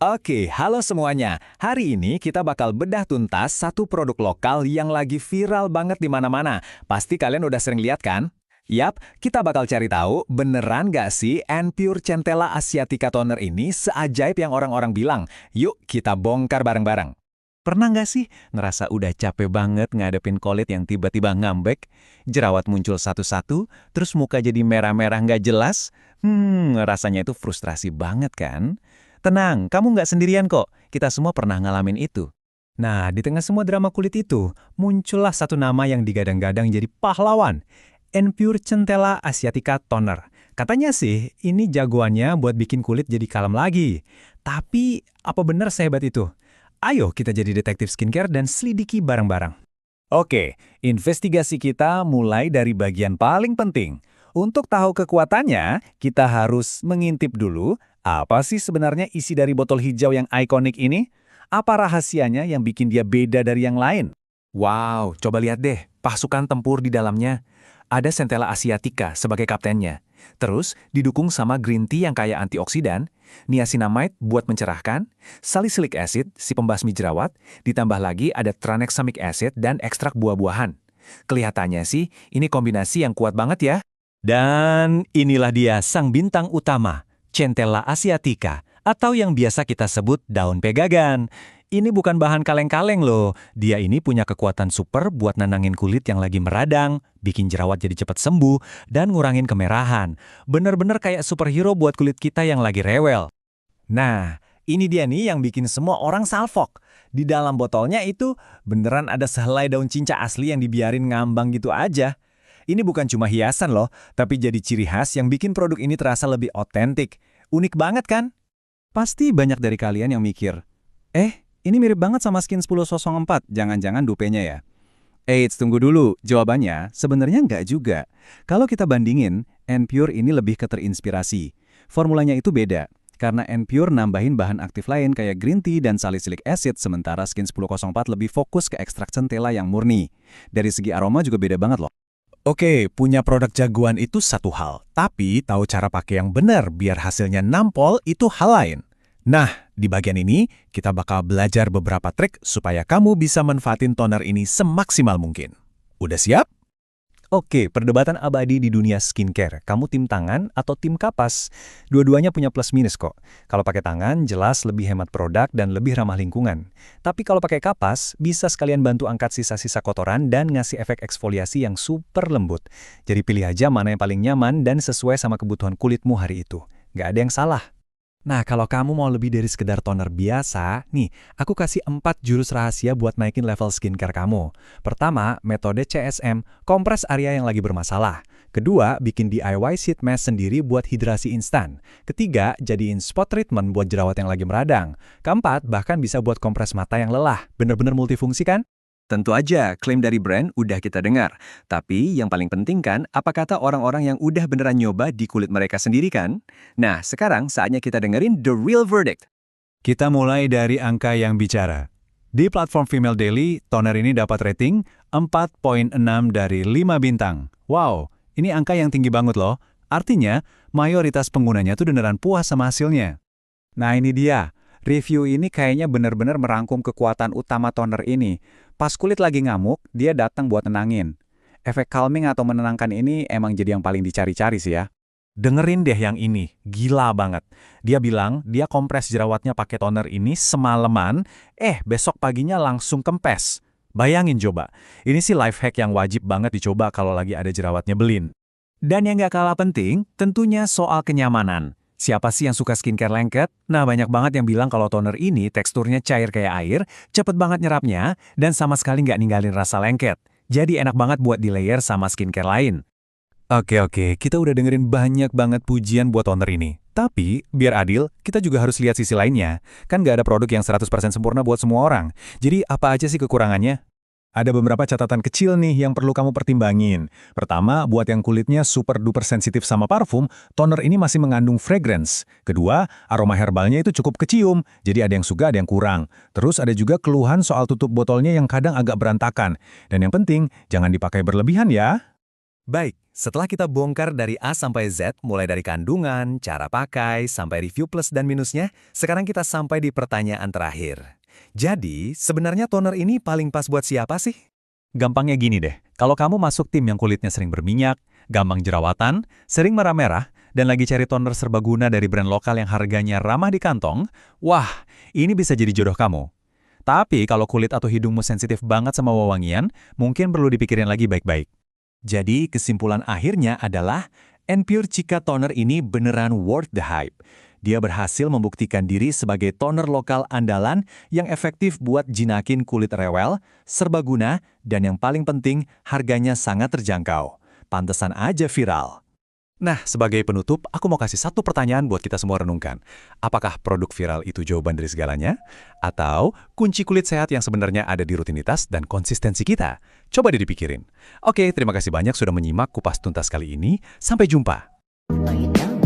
Oke, halo semuanya. Hari ini kita bakal bedah tuntas satu produk lokal yang lagi viral banget di mana-mana. Pasti kalian udah sering lihat kan? Yap, kita bakal cari tahu beneran nggak sih Pure Centella Asiatica Toner ini seajaib yang orang-orang bilang. Yuk kita bongkar bareng-bareng. Pernah nggak sih ngerasa udah capek banget ngadepin kulit yang tiba-tiba ngambek? Jerawat muncul satu-satu, terus muka jadi merah-merah nggak jelas? Rasanya itu frustrasi banget kan? Tenang, kamu nggak sendirian kok. Kita semua pernah ngalamin itu. Nah, di tengah semua drama kulit itu, muncullah satu nama yang digadang-gadang jadi pahlawan. Pure Centella Asiatica Toner. Katanya sih, ini jagoannya buat bikin kulit jadi kalem lagi. Tapi, apa benar sehebat itu? Ayo kita jadi detektif skincare dan selidiki bareng-bareng. Oke, investigasi kita mulai dari bagian paling penting. Untuk tahu kekuatannya, kita harus mengintip dulu apa sih sebenarnya isi dari botol hijau yang ikonik ini? Apa rahasianya yang bikin dia beda dari yang lain? Wow, coba lihat deh, pasukan tempur di dalamnya. Ada Centella Asiatica sebagai kaptennya. Terus didukung sama green tea yang kaya antioksidan, niacinamide buat mencerahkan, salicylic acid si pembasmi jerawat, ditambah lagi ada tranexamic acid dan ekstrak buah-buahan. Kelihatannya sih ini kombinasi yang kuat banget ya. Dan inilah dia sang bintang utama, Centella Asiatica, atau yang biasa kita sebut daun pegagan. Ini bukan bahan kaleng-kaleng loh, dia ini punya kekuatan super buat nenangin kulit yang lagi meradang, bikin jerawat jadi cepat sembuh, dan ngurangin kemerahan. Bener-bener kayak superhero buat kulit kita yang lagi rewel. Nah, ini dia nih yang bikin semua orang salfok. Di dalam botolnya itu beneran ada sehelai daun cinca asli yang dibiarin ngambang gitu aja. Ini bukan cuma hiasan loh, tapi jadi ciri khas yang bikin produk ini terasa lebih otentik. Unik banget kan? Pasti banyak dari kalian yang mikir, ini mirip banget sama Skin 1004, jangan-jangan dupenya ya? Eits, tunggu dulu. Jawabannya sebenarnya nggak juga. Kalau kita bandingin, Pure ini lebih ke terinspirasi. Formulanya itu beda, karena Pure nambahin bahan aktif lain kayak green tea dan salicylic acid, sementara Skin 1004 lebih fokus ke ekstrak centella yang murni. Dari segi aroma juga beda banget loh. Oke, punya produk jagoan itu satu hal, tapi tahu cara pakai yang benar biar hasilnya nampol itu hal lain. Nah, di bagian ini kita bakal belajar beberapa trik supaya kamu bisa manfaatin toner ini semaksimal mungkin. Udah siap? Oke, perdebatan abadi di dunia skincare. Kamu tim tangan atau tim kapas? Dua-duanya punya plus minus kok. Kalau pakai tangan, jelas lebih hemat produk dan lebih ramah lingkungan. Tapi kalau pakai kapas, bisa sekalian bantu angkat sisa-sisa kotoran dan ngasih efek eksfoliasi yang super lembut. Jadi pilih aja mana yang paling nyaman dan sesuai sama kebutuhan kulitmu hari itu. Nggak ada yang salah. Nah, kalau kamu mau lebih dari sekedar toner biasa, nih, aku kasih 4 jurus rahasia buat naikin level skincare kamu. Pertama, metode CSM, kompres area yang lagi bermasalah. Kedua, bikin DIY sheet mask sendiri buat hidrasi instan. Ketiga, jadiin spot treatment buat jerawat yang lagi meradang. Keempat, bahkan bisa buat kompres mata yang lelah. Bener-bener multifungsi kan? Tentu aja, klaim dari brand udah kita dengar. Tapi yang paling penting kan, apa kata orang-orang yang udah beneran nyoba di kulit mereka sendiri kan? Nah, sekarang saatnya kita dengerin the real verdict. Kita mulai dari angka yang bicara. Di platform Female Daily, toner ini dapat rating 4,6 dari 5 bintang. Wow, ini angka yang tinggi banget loh. Artinya, mayoritas penggunanya tuh beneran puas sama hasilnya. Nah ini dia, review ini kayaknya bener-bener merangkum kekuatan utama toner ini. Pas kulit lagi ngamuk, dia datang buat nenangin. Efek calming atau menenangkan ini emang jadi yang paling dicari-cari sih ya. Dengerin deh yang ini, gila banget. Dia bilang dia kompres jerawatnya pakai toner ini semalaman, besok paginya langsung kempes. Bayangin coba, ini sih life hack yang wajib banget dicoba kalau lagi ada jerawat nyebelin. Dan yang gak kalah penting, tentunya soal kenyamanan. Siapa sih yang suka skincare lengket? Nah, banyak banget yang bilang kalau toner ini teksturnya cair kayak air, cepet banget nyerapnya, dan sama sekali nggak ninggalin rasa lengket. Jadi enak banget buat di layer sama skincare lain. Oke, kita udah dengerin banyak banget pujian buat toner ini. Tapi, biar adil, kita juga harus lihat sisi lainnya. Kan nggak ada produk yang 100% sempurna buat semua orang. Jadi, apa aja sih kekurangannya? Ada beberapa catatan kecil nih yang perlu kamu pertimbangin. Pertama, buat yang kulitnya super duper sensitif sama parfum, toner ini masih mengandung fragrance. Kedua, aroma herbalnya itu cukup kecium, jadi ada yang suka ada yang kurang. Terus ada juga keluhan soal tutup botolnya yang kadang agak berantakan. Dan yang penting, jangan dipakai berlebihan ya. Baik, setelah kita bongkar dari A sampai Z, mulai dari kandungan, cara pakai, sampai review plus dan minusnya, sekarang kita sampai di pertanyaan terakhir. Jadi, sebenarnya toner ini paling pas buat siapa sih? Gampangnya gini deh, kalau kamu masuk tim yang kulitnya sering berminyak, gampang jerawatan, sering merah-merah, dan lagi cari toner serbaguna dari brand lokal yang harganya ramah di kantong, wah, ini bisa jadi jodoh kamu. Tapi kalau kulit atau hidungmu sensitif banget sama wewangian, mungkin perlu dipikirin lagi baik-baik. Jadi, kesimpulan akhirnya adalah N-Pure Cica Toner ini beneran worth the hype. Dia berhasil membuktikan diri sebagai toner lokal andalan yang efektif buat jinakin kulit rewel, serbaguna, dan yang paling penting, harganya sangat terjangkau. Pantesan aja viral. Nah, sebagai penutup, aku mau kasih satu pertanyaan buat kita semua renungkan. Apakah produk viral itu jawaban dari segalanya? Atau kunci kulit sehat yang sebenarnya ada di rutinitas dan konsistensi kita? Coba deh dipikirin. Oke, terima kasih banyak sudah menyimak kupas tuntas kali ini. Sampai jumpa. Oh, you know.